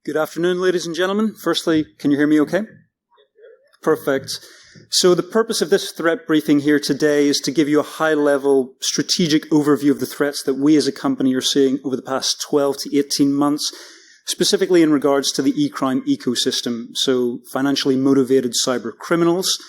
Good afternoon, ladies and gentlemen. Firstly, can you hear me okay? Perfect. So the purpose of this threat briefing here today is to give you a high-level strategic overview of the threats that we as a company are seeing over the past 12 to 18 months, specifically in regards to the eCrime ecosystem, so financially motivated cyber criminals.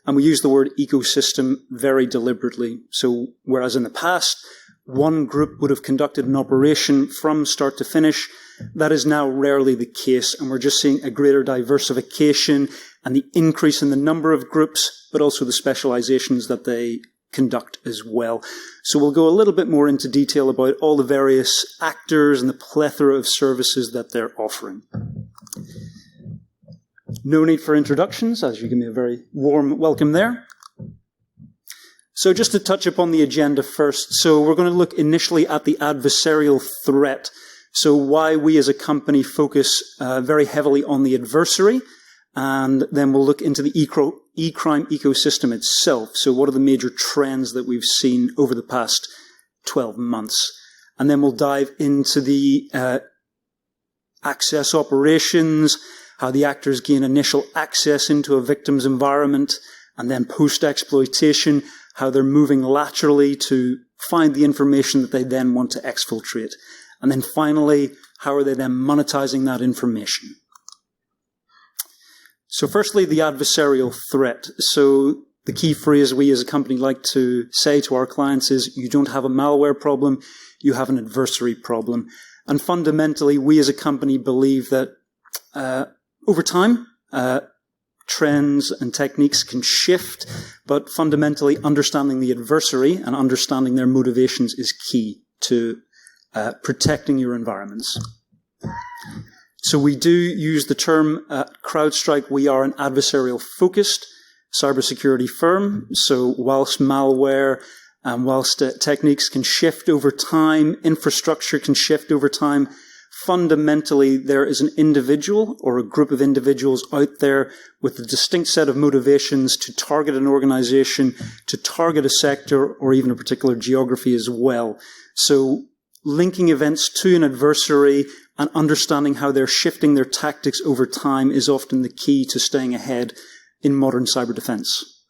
And we use the word ecosystem very deliberately. So whereas in the past, one group would have conducted an operation from start to finish, that is now rarely the case, and we're just seeing a greater diversification and the increase in the number of groups, but also the specializations that they conduct as well. So we'll go a little bit more into detail about all the various actors and the plethora of services that they're offering. No need for introductions, as you give me a very warm welcome there. So just to touch upon the agenda first, so we're going to look initially at the adversarial threat. So why we as a company focus very heavily on the adversary, and then we'll look into the eCrime ecosystem itself. So what are the major trends that we've seen over the past 12 months? And then we'll dive into the access operations, how the actors gain initial access into a victim's environment, and then post-exploitation, how they're moving laterally to find the information that they then want to exfiltrate. And then finally, how are they then monetizing that information? So firstly, the adversarial threat. So the key phrase we as a company like to say to our clients is, you don't have a malware problem, you have an adversary problem. And fundamentally, we as a company believe that over time, trends and techniques can shift, but fundamentally understanding the adversary and understanding their motivations is key to protecting your environments. So we do use the term CrowdStrike. We are an adversarial-focused cybersecurity firm. So whilst malware and whilst techniques can shift over time, infrastructure can shift over time, fundamentally there is an individual or a group of individuals out there with a distinct set of motivations to target an organization, to target a sector, or even a particular geography as well. So linking events to an adversary and understanding how they're shifting their tactics over time is often the key to staying ahead in modern cyber defense.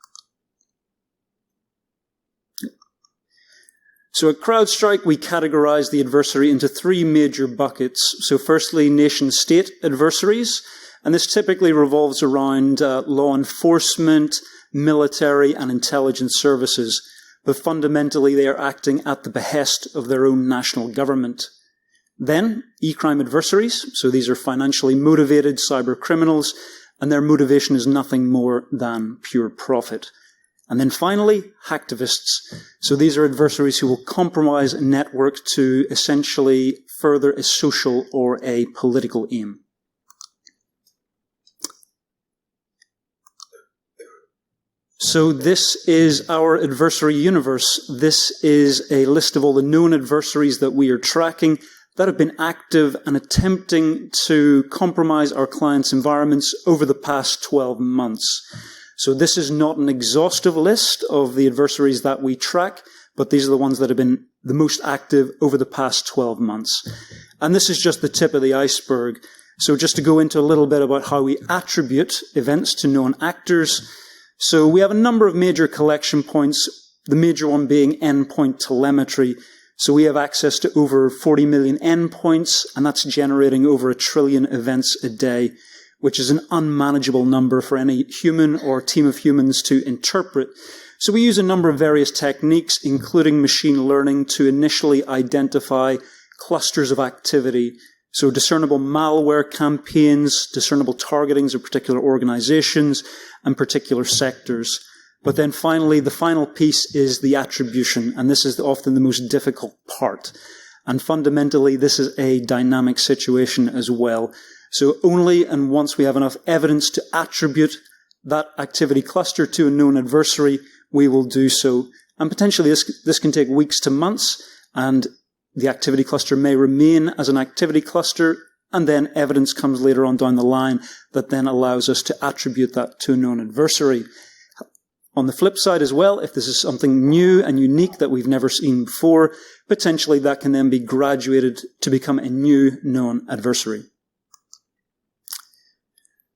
So at CrowdStrike, we categorize the adversary into three major buckets. So firstly, nation-state adversaries, and this typically revolves around law enforcement, military, and intelligence services. But fundamentally, they are acting at the behest of their own national government. Then, eCrime adversaries, so these are financially motivated cyber criminals, and their motivation is nothing more than pure profit. And then finally, hacktivists. So these are adversaries who will compromise a network to essentially further a social or a political aim. So this is our adversary universe. This is a list of all the known adversaries that we are tracking that have been active and attempting to compromise our clients' environments over the past 12 months. So this is not an exhaustive list of the adversaries that we track, but these are the ones that have been the most active over the past 12 months. And this is just the tip of the iceberg. So just to go into a little bit about how we attribute events to known actors. So we have a number of major collection points, the major one being endpoint telemetry. So we have access to over 40 million endpoints, and that's generating over 1 trillion events a day, which is an unmanageable number for any human or team of humans to interpret. So we use a number of various techniques, including machine learning, to initially identify clusters of activity. So discernible malware campaigns, discernible targetings of particular organizations and particular sectors. But then finally, the final piece is the attribution, and this is often the most difficult part. And fundamentally, this is a dynamic situation as well. So only and once we have enough evidence to attribute that activity cluster to a known adversary, we will do so. And potentially this can take weeks to months, and the activity cluster may remain as an activity cluster, and then evidence comes later on down the line that then allows us to attribute that to a known adversary. On the flip side as well, if this is something new and unique that we've never seen before, potentially that can then be graduated to become a new known adversary.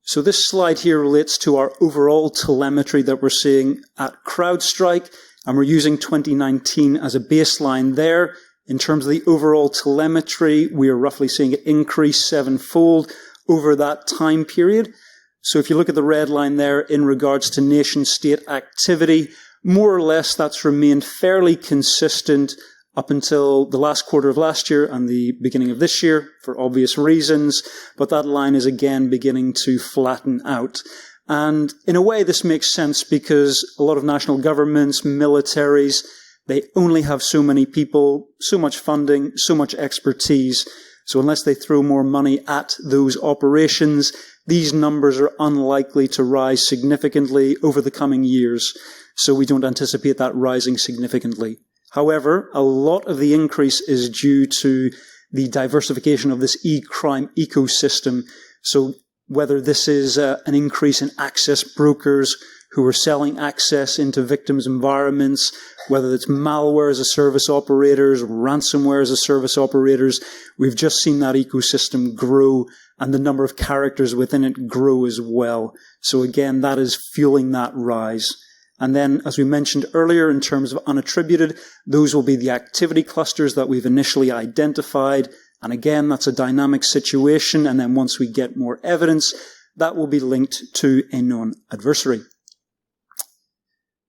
So this slide here relates to our overall telemetry that we're seeing at CrowdStrike, and we're using 2019 as a baseline there. In terms of the overall telemetry, we are roughly seeing it increase 7-fold over that time period. So if you look at the red line there in regards to nation-state activity, more or less that's remained fairly consistent up until the last quarter of last year and the beginning of this year for obvious reasons, but that line is again beginning to flatten out. And in a way this makes sense because a lot of national governments, militaries, they only have so many people, so much funding, so much expertise. So unless they throw more money at those operations, these numbers are unlikely to rise significantly over the coming years. So we don't anticipate that rising significantly. However, a lot of the increase is due to the diversification of this eCrime ecosystem. So whether this is an increase in access brokers who are selling access into victims' environments, whether it's malware as a service operators, ransomware as a service operators, we've just seen that ecosystem grow and the number of characters within it grow as well. So again, that is fueling that rise. And then, as we mentioned earlier, in terms of unattributed, those will be the activity clusters that we've initially identified. And again, that's a dynamic situation. And then once we get more evidence, that will be linked to a known adversary.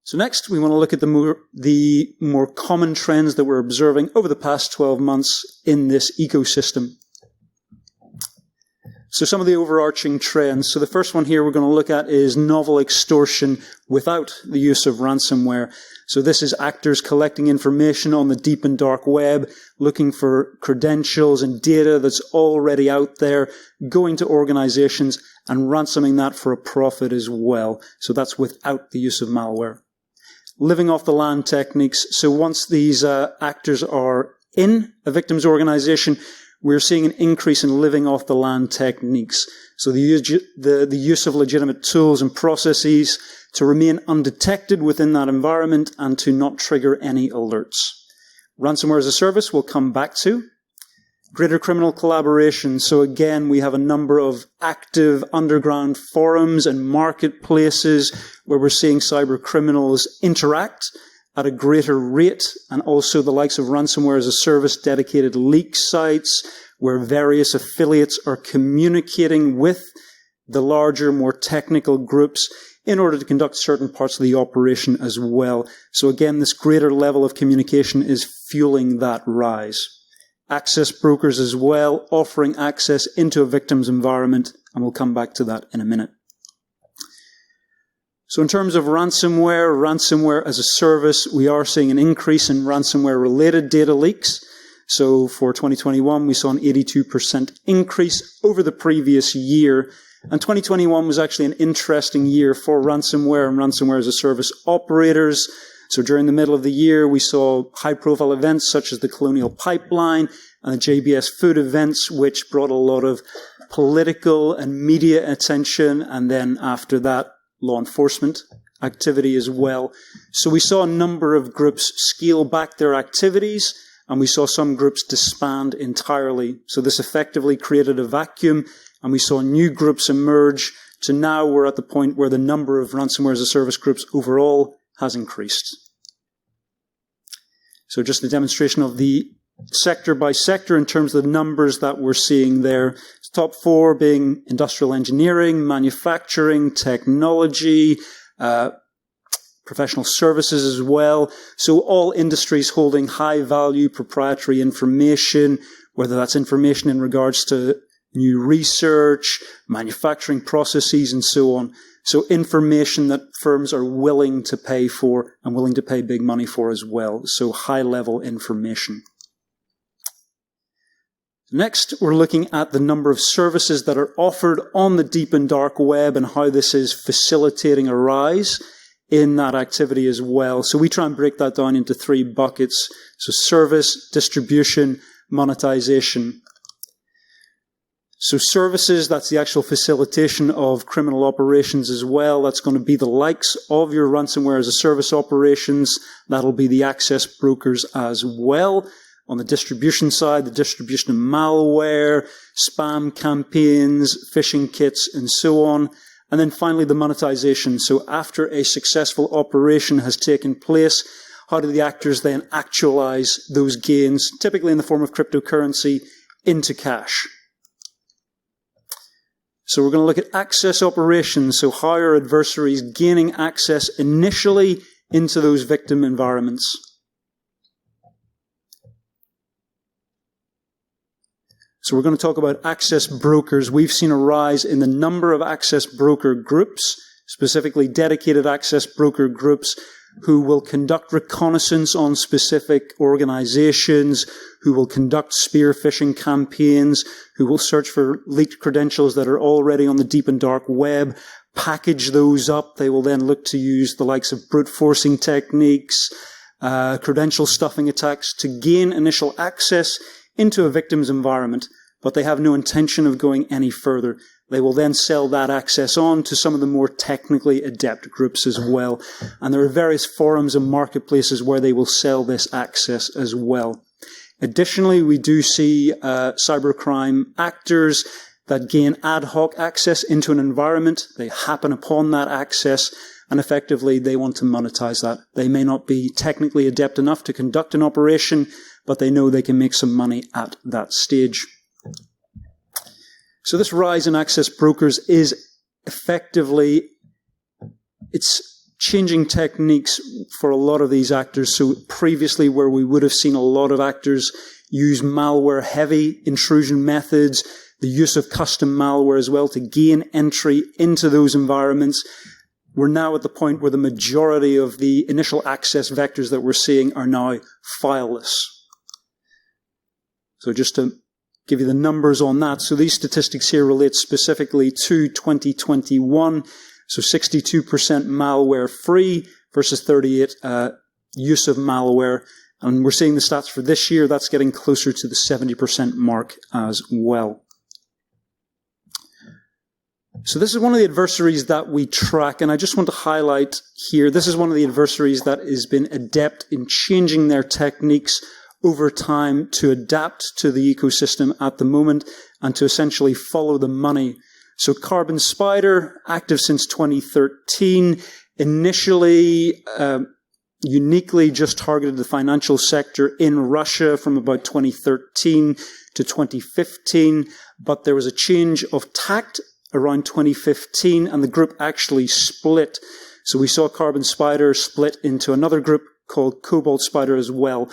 So next, we want to look at the more common trends that we're observing over the past 12 months in this ecosystem. So some of the overarching trends. So the first one here we're going to look at is novel extortion without the use of ransomware. So this is actors collecting information on the deep and dark web, looking for credentials and data that's already out there, going to organizations and ransoming that for a profit as well. So that's without the use of malware. Living off the land techniques. So once these actors are in a victim's organization, we're seeing an increase in living off the land techniques. So the use of legitimate tools and processes to remain undetected within that environment and to not trigger any alerts. Ransomware as a service we'll come back to. Greater criminal collaboration. So again, we have a number of active underground forums and marketplaces where we're seeing cyber criminals interact at a greater rate, and also the likes of ransomware as a service dedicated leak sites where various affiliates are communicating with the larger, more technical groups in order to conduct certain parts of the operation as well. So again, this greater level of communication is fueling that rise. Access brokers as well, offering access into a victim's environment, and we'll come back to that in a minute. So in terms of ransomware as a service, we are seeing an increase in ransomware-related data leaks. So for 2021, we saw an 82% increase over the previous year. And 2021 was actually an interesting year for ransomware and ransomware as a service operators. So during the middle of the year, we saw high-profile events such as the Colonial Pipeline and the JBS Food events, which brought a lot of political and media attention. And then after that, law enforcement activity as well. So we saw a number of groups scale back their activities, and we saw some groups disband entirely. So this effectively created a vacuum, and we saw new groups emerge to now we're at the point where the number of ransomware as a service groups overall has increased. So just a demonstration of the sector by sector in terms of the numbers that we're seeing there. Top four being industrial engineering, manufacturing, technology, professional services as well. So all industries holding high value proprietary information, whether that's information in regards to new research, manufacturing processes, and so on. So information that firms are willing to pay for and willing to pay big money for as well. So high level information. Next, we're looking at the number of services that are offered on the deep and dark web and how this is facilitating a rise in that activity as well. So we try and break that down into three buckets. So service, distribution, monetization. So services, that's the actual facilitation of criminal operations as well. That's going to be the likes of your ransomware as a service operations. That'll be the access brokers as well. On the distribution side, the distribution of malware, spam campaigns, phishing kits, and so on. And then finally, the monetization. So after a successful operation has taken place, how do the actors then actualize those gains, typically in the form of cryptocurrency, into cash? So we're going to look at access operations. So how are adversaries gaining access initially into those victim environments? So we're going to talk about access brokers. We've seen a rise in the number of access broker groups, specifically dedicated access broker groups, who will conduct reconnaissance on specific organizations, who will conduct spear phishing campaigns, who will search for leaked credentials that are already on the deep and dark web, package those up. They will then look to use the likes of brute forcing techniques, credential stuffing attacks to gain initial access into a victim's environment, but they have no intention of going any further. They will then sell that access on to some of the more technically adept groups as well. And there are various forums and marketplaces where they will sell this access as well. Additionally, we do see cybercrime actors that gain ad hoc access into an environment. They happen upon that access, and effectively they want to monetize that. They may not be technically adept enough to conduct an operation, but they know they can make some money at that stage. So this rise in access brokers is effectively, it's changing techniques for a lot of these actors. So previously, where we would have seen a lot of actors use malware-heavy intrusion methods, the use of custom malware as well to gain entry into those environments, we're now at the point where the majority of the initial access vectors that we're seeing are now fileless. So just to give you the numbers on that. So these statistics here relate specifically to 2021. So 62% malware free versus 38 use of malware. And we're seeing the stats for this year. That's getting closer to the 70% mark as well. So this is one of the adversaries that we track, and I just want to highlight here, this is one of the adversaries that has been adept in changing their techniques over time to adapt to the ecosystem at the moment and to essentially follow the money. So Carbon Spider, active since 2013, initially uniquely just targeted the financial sector in Russia from about 2013 to 2015, but there was a change of tact around 2015, and the group actually split. So we saw Carbon Spider split into another group called Cobalt Spider as well.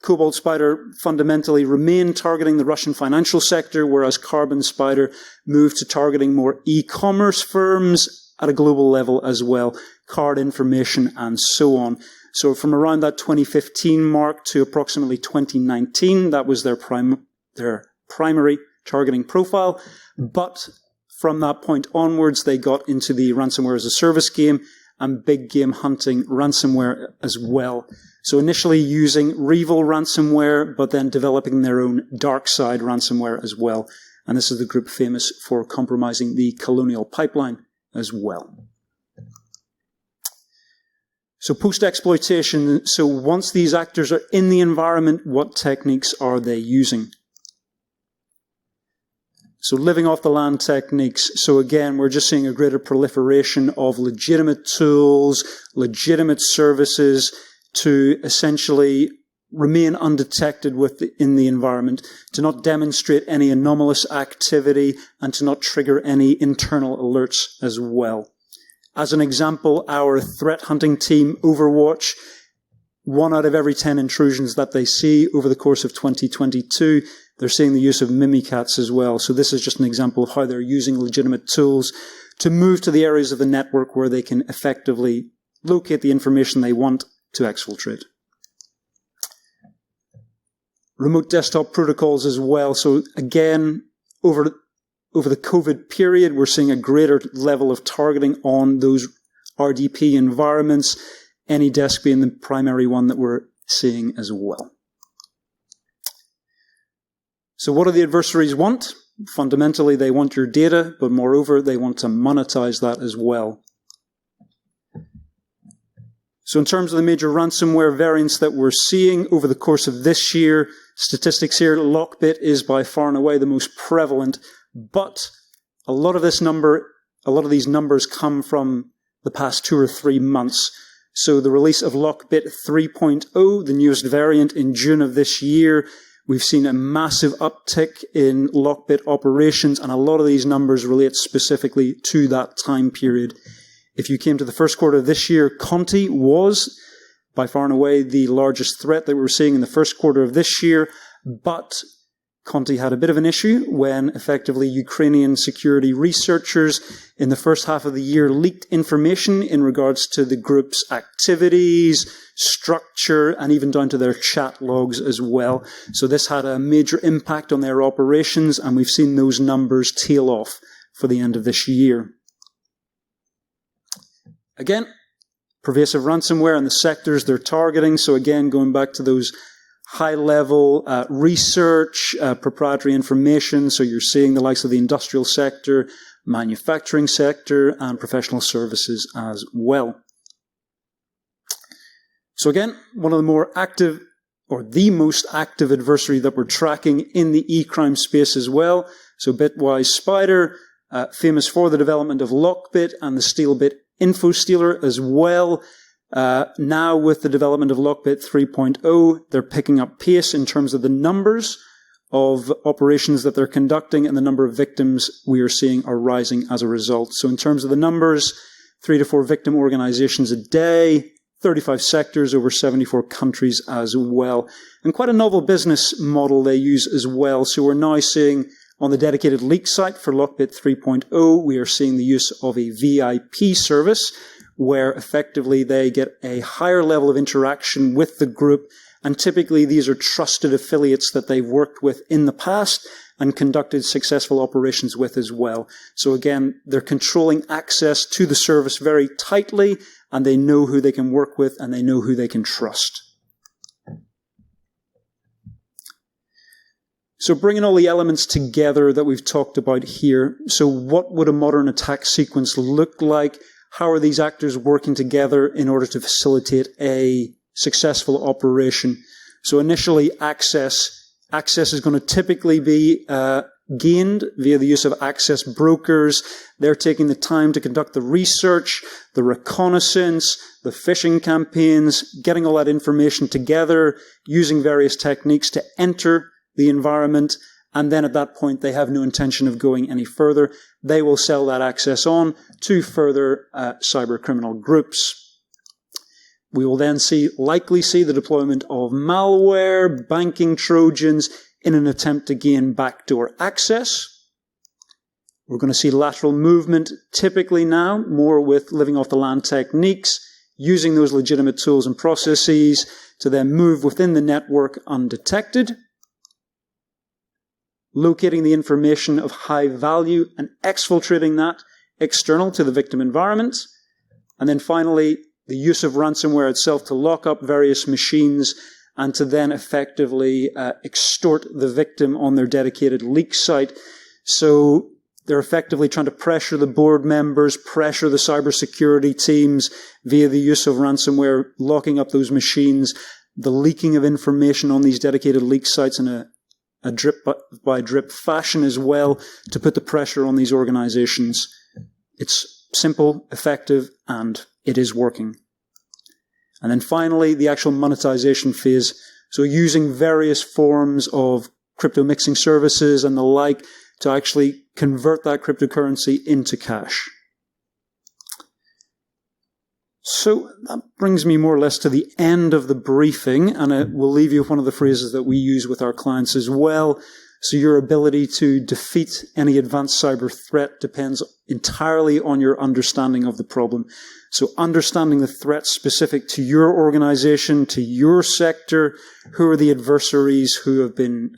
Cobalt Spider fundamentally remained targeting the Russian financial sector, whereas Carbon Spider moved to targeting more e-commerce firms at a global level as well, card information and so on. So from around that 2015 mark to approximately 2019, that was their primary targeting profile. But from that point onwards, they got into the ransomware as a service game and big game hunting ransomware as well. So initially using Revil ransomware, but then developing their own dark side ransomware as well. And this is the group famous for compromising the Colonial Pipeline as well. So post-exploitation, so once these actors are in the environment, what techniques are they using? So living off the land techniques. So again, we're just seeing a greater proliferation of legitimate tools, legitimate services to essentially remain undetected in the environment, to not demonstrate any anomalous activity, and to not trigger any internal alerts as well. As an example, our threat hunting team, Overwatch, 1 out of every 10 intrusions that they see over the course of 2022, they're seeing the use of Mimikatz as well. So this is just an example of how they're using legitimate tools to move to the areas of the network where they can effectively locate the information they want to exfiltrate. Remote desktop protocols as well. So again, over the COVID period, we're seeing a greater level of targeting on those RDP environments, AnyDesk being the primary one that we're seeing as well. So what do the adversaries want? Fundamentally, they want your data, but moreover, they want to monetize that as well. So in terms of the major ransomware variants that we're seeing over the course of this year, statistics here, Lockbit is by far and away the most prevalent, but a lot of these numbers come from the past 2 or 3 months. So the release of Lockbit 3.0, the newest variant in June of this year, we've seen a massive uptick in Lockbit operations, and a lot of these numbers relate specifically to that time period. If you came to the first quarter of this year, Conti was by far and away the largest threat that we were seeing in the first quarter of this year, but Conti had a bit of an issue when effectively Ukrainian security researchers in the first half of the year leaked information in regards to the group's activities, structure, and even down to their chat logs as well. So this had a major impact on their operations, and we've seen those numbers tail off for the end of this year. Again, pervasive ransomware and the sectors they're targeting. So again, going back to those high-level research, proprietary information. So you're seeing the likes of the industrial sector, manufacturing sector, and professional services as well. So again, one of the more active, or the most active adversary that we're tracking in the eCrime space as well. So Bitwise Spider, famous for the development of Lockbit and the Steelbit InfoStealer as well. Now with the development of Lockbit 3.0, they're picking up pace in terms of the numbers of operations that they're conducting, and the number of victims we are seeing are rising as a result. So in terms of the numbers, 3 to 4 victim organizations a day, 35 sectors over 74 countries as well. And quite a novel business model they use as well. So we're now seeing on the dedicated leak site for Lockbit 3.0, we are seeing the use of a VIP service where effectively they get a higher level of interaction with the group. And typically these are trusted affiliates that they've worked with in the past and conducted successful operations with as well. So again, they're controlling access to the service very tightly, and they know who they can work with and they know who they can trust. So bringing all the elements together that we've talked about here. So what would a modern attack sequence look like? How are these actors working together in order to facilitate a successful operation? So initially, access is going to typically be gained via the use of access brokers. They're taking the time to conduct the research, the reconnaissance, the phishing campaigns, getting all that information together, using various techniques to enter the environment. And then at that point, they have no intention of going any further. They will sell that access on to further cyber criminal groups. We will then likely see the deployment of malware, banking trojans in an attempt to gain backdoor access. We're going to see lateral movement typically now, more with living off the land techniques, using those legitimate tools and processes to then move within the network undetected, locating the information of high value and exfiltrating that external to the victim environment. And then finally, the use of ransomware itself to lock up various machines and to then effectively extort the victim on their dedicated leak site. So they're effectively trying to pressure the board members, pressure the cybersecurity teams via the use of ransomware, locking up those machines, the leaking of information on these dedicated leak sites in a drip-by-drip fashion as well to put the pressure on these organizations. It's simple, effective, and it is working. And then finally, the actual monetization phase. So using various forms of crypto mixing services and the like to actually convert that cryptocurrency into cash. So that brings me more or less to the end of the briefing, and I will leave you with one of the phrases that we use with our clients as well. So your ability to defeat any advanced cyber threat depends entirely on your understanding of the problem. So understanding the threat specific to your organization, to your sector, who are the adversaries who have been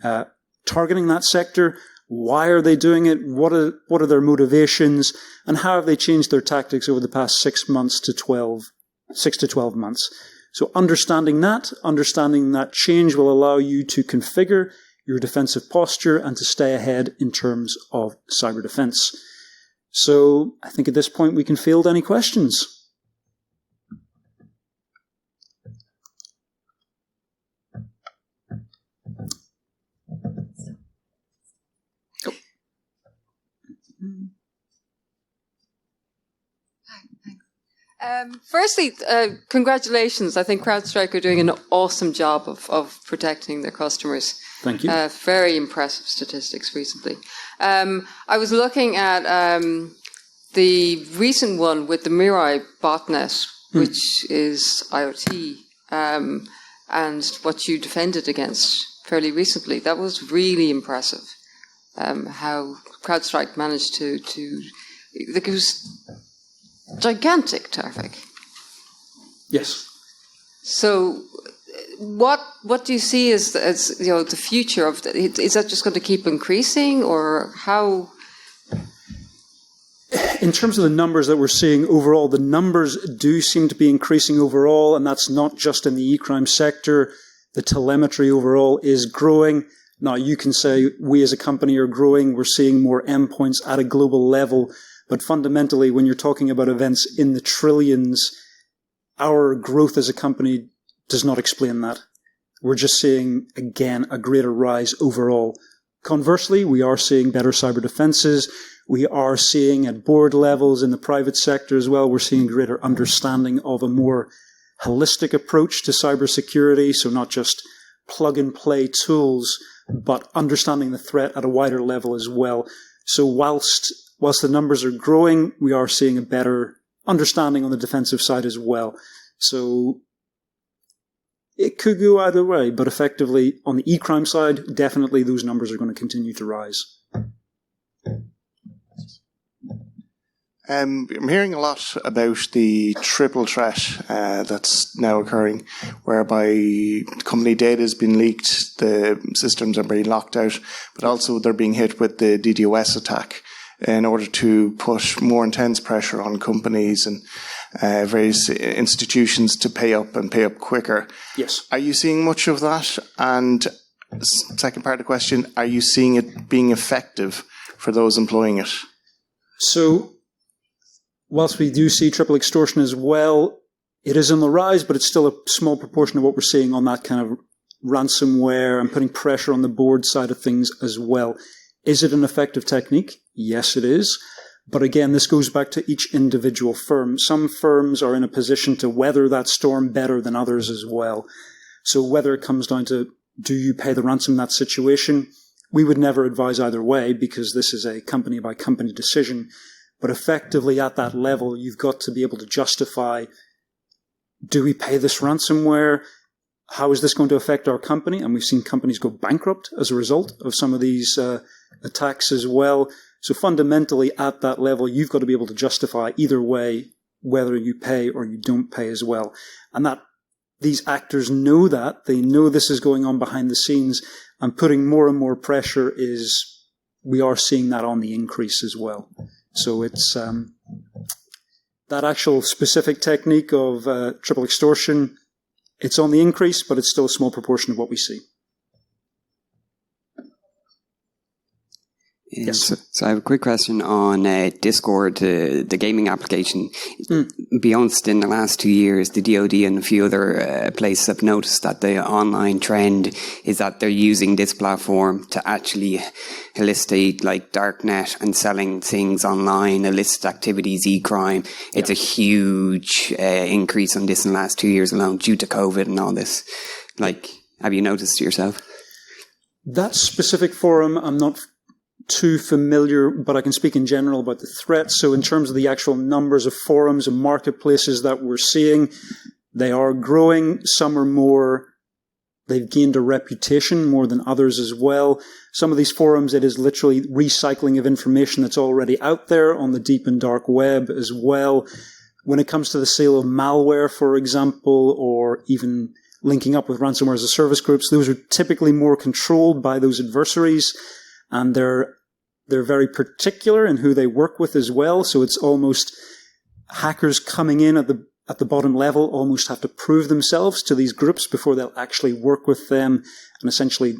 targeting that sector, why are they doing it, what are their motivations, and how have they changed their tactics over the past 6 to 12 months. So understanding that change will allow you to configure your defensive posture and to stay ahead in terms of cyber defense. So I think at this point we can field any questions. Firstly, congratulations. I think CrowdStrike are doing an awesome job of protecting their customers. Thank you. Very impressive statistics recently. I was looking at the recent one with the Mirai botnet, which is IoT, and what you defended against fairly recently. That was really impressive. How CrowdStrike managed to it was gigantic traffic. Yes. So, what do you see as the future of that? Is that just going to keep increasing, or how? In terms of the numbers that we're seeing overall, the numbers do seem to be increasing overall, and that's not just in the eCrime sector. The telemetry overall is growing. Now, you can say we as a company are growing. We're seeing more endpoints at a global level. But fundamentally, when you're talking about events in the trillions, our growth as a company does not explain that. We're just seeing, again, a greater rise overall. Conversely, we are seeing better cyber defenses. We are seeing at board levels in the private sector as well, we're seeing greater understanding of a more holistic approach to cybersecurity. So not just plug and play tools, but understanding the threat at a wider level as well. So whilst the numbers are growing, we are seeing a better understanding on the defensive side as well. So it could go either way, but effectively on the eCrime side, definitely those numbers are going to continue to rise. I'm hearing a lot about the triple threat that's now occurring, whereby company data has been leaked, the systems are being locked out, but also they're being hit with the DDoS attack in order to put more intense pressure on companies and various institutions to pay up and pay up quicker. Yes. Are you seeing much of that? And second part of the question, are you seeing it being effective for those employing it? So, whilst we do see triple extortion as well, it is on the rise, but it's still a small proportion of what we're seeing on that kind of ransomware and putting pressure on the board side of things as well. Is it an effective technique? Yes, it is. But again, this goes back to each individual firm. Some firms are in a position to weather that storm better than others as well. So whether it comes down to, do you pay the ransom in that situation? We would never advise either way, because this is a company by company decision. But effectively at that level, you've got to be able to justify, do we pay this ransomware? How is this going to affect our company? And we've seen companies go bankrupt as a result of some of these attacks as well. So fundamentally at that level, you've got to be able to justify either way, whether you pay or you don't pay as well. And that these actors know that. They know this is going on behind the scenes, and putting more and more pressure we are seeing that on the increase as well. So it's that actual specific technique of triple extortion, it's on the increase, but it's still a small proportion of what we see. Yes. So I have a quick question on Discord, the gaming application. Beyond in the last 2 years, the DoD and a few other places have noticed that the online trend is that they're using this platform to actually elicit like darknet and selling things online, illicit activities, eCrime. It's a huge increase on this in the last 2 years alone due to COVID and all this. Like, have you noticed yourself? That specific forum, I'm not too familiar, but I can speak in general about the threats. So in terms of the actual numbers of forums and marketplaces that we're seeing, they are growing. Some are more, they've gained a reputation more than others as well. Some of these forums, it is literally recycling of information that's already out there on the deep and dark web as well. When it comes to the sale of malware, for example, or even linking up with ransomware as a service groups, those are typically more controlled by those adversaries. And they're very particular in who they work with as well. So it's almost hackers coming in at the bottom level almost have to prove themselves to these groups before they'll actually work with them. And essentially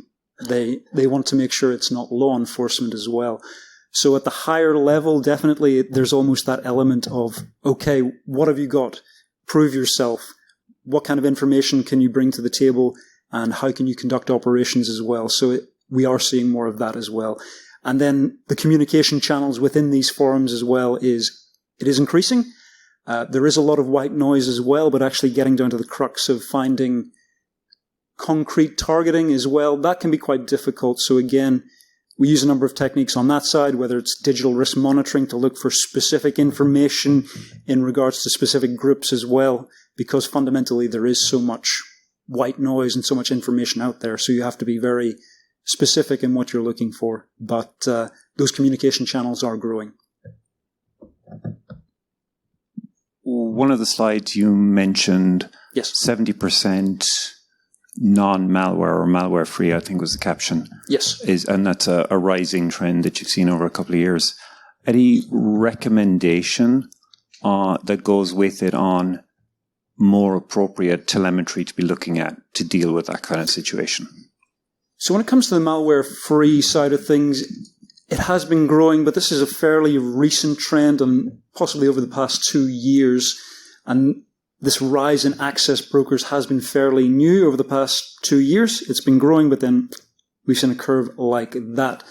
they want to make sure it's not law enforcement as well. So at the higher level, definitely there's almost that element of, okay, what have you got? Prove yourself. What kind of information can you bring to the table? And how can you conduct operations as well? So we are seeing more of that as well. And then the communication channels within these forums as well it is increasing, There is a lot of white noise as well, but actually getting down to the crux of finding concrete targeting as well, that can be quite difficult. So again, we use a number of techniques on that side, whether it's digital risk monitoring to look for specific information in regards to specific groups as well, because fundamentally there is so much white noise and so much information out there. So you have to be very specific in what you're looking for. But those communication channels are growing. One of the slides you mentioned, Yes. 70% non-malware or malware-free, I think was the caption. Yes. And that's a rising trend that you've seen over a couple of years. Any recommendation that goes with it on more appropriate telemetry to be looking at to deal with that kind of situation? So when it comes to the malware-free side of things, it has been growing, but this is a fairly recent trend and possibly over the past 2 years. And this rise in access brokers has been fairly new over the past 2 years. It's been growing, but then we've seen a curve like that.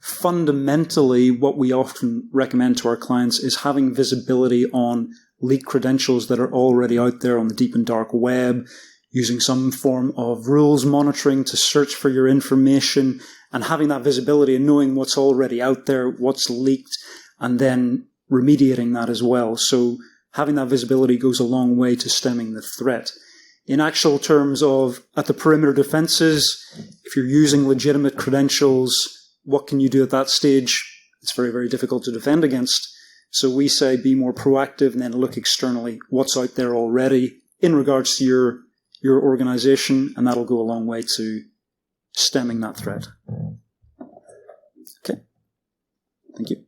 Fundamentally, what we often recommend to our clients is having visibility on leaked credentials that are already out there on the deep and dark web, using some form of rules monitoring to search for your information, and having that visibility and knowing what's already out there, what's leaked, and then remediating that as well. So having that visibility goes a long way to stemming the threat. In actual terms of at the perimeter defenses, if you're using legitimate credentials, what can you do at that stage? It's very, very difficult to defend against. So we say be more proactive and then look externally what's out there already in regards to your organization, and that'll go a long way to stemming that threat. Okay. Thank you.